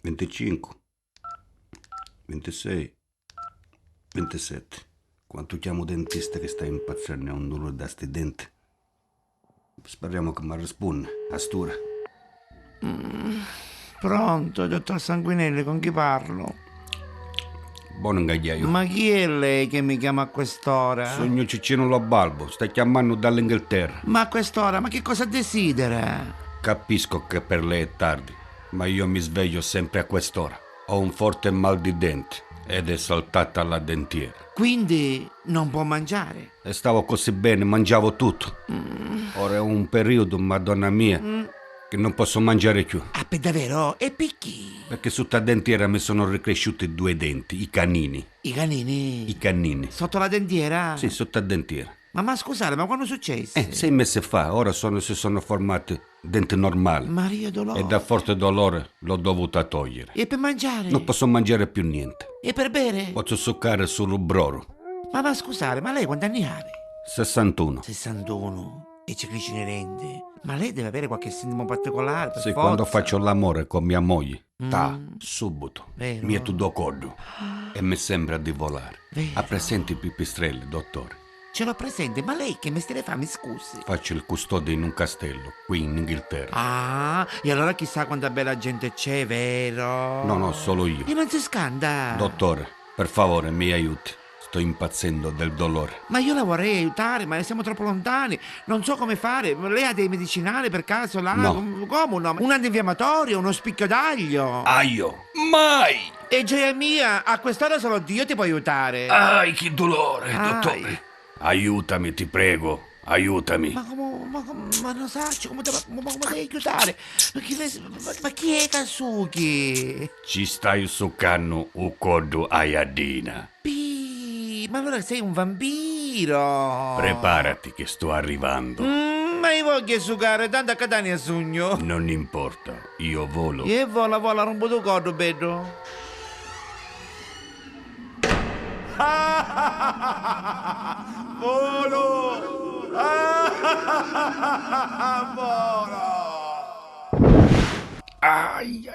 25, 26, 27. Quando chiamo dentista che sta impazzendo, è un dolore da sti denti. Speriamo che mi risponda a stura. Pronto, dottor Sanguinelli, con chi parlo? Buon ingagliaio. Ma chi è lei che mi chiama a quest'ora? Sogno Ciccino Lobalbo, sta chiamando dall'Inghilterra. Ma a quest'ora, ma che cosa desidera? Capisco che per lei è tardi, ma io mi sveglio sempre a quest'ora. Ho un forte mal di denti ed è saltata la dentiera. Quindi non può mangiare? E stavo così bene, mangiavo tutto. Ora è un periodo, madonna mia, che non posso mangiare più. Ah, per davvero? E per chi? Perché su sta dentiera mi sono ricresciuti 2 denti, i canini. I canini? I cannini. Sotto la dentiera? Sì, sotto la dentiera. Ma scusate, ma quando è successo? 6 mesi fa, ora si sono formati denti normali. Maria Dolore. E da forte dolore l'ho dovuta togliere. E per mangiare? Non posso mangiare più niente. E per bere? Posso succare solo broro. Ma scusate, ma lei quanti anni ha? 61. 61. E ci cresce nei denti. Ma lei deve avere qualche sintomo particolare, per Sì, forza. quando faccio l'amore con mia moglie, subito, Vero? mi è tutto cordo e mi sembra di volare. Vero? Ha presente i pipistrelli, dottore? Ce l'ho presente, ma lei che mestiere fa, mi scusi? Faccio il custode in un castello, qui in Inghilterra. Ah, e allora chissà quanta bella gente c'è, vero? No, solo io. E non si scanda? Dottore, per favore, mi aiuti. Sto impazzendo del dolore. Ma io la vorrei aiutare, ma siamo troppo lontani. Non so come fare. Lei ha dei medicinali per caso là? No. Come no? Un antinfiammatorio, uno spicchio d'aglio. Aio! Mai! E gioia mia, a quest'ora solo Dio ti può aiutare. Ai, che dolore, Ai. dottore. Aiutami, ti prego. Aiutami. Ma non so, come devi aiutare? Ma chi è Kasuki? Ci stai succando un cordo aiadina. Ma allora sei un vampiro. Preparati che sto arrivando. Ma io voglio succare tanta catania sogno. Non importa, io volo. E vola, rompo tu cordo, bello. Volo! Volo! Ai,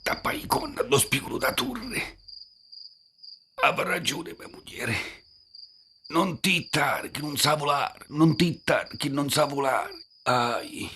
tappai con lo spigolo da turre. Aveva ragione mia moglie. Non tittare che non sa volare. Non tittare che non sa volare. Ai.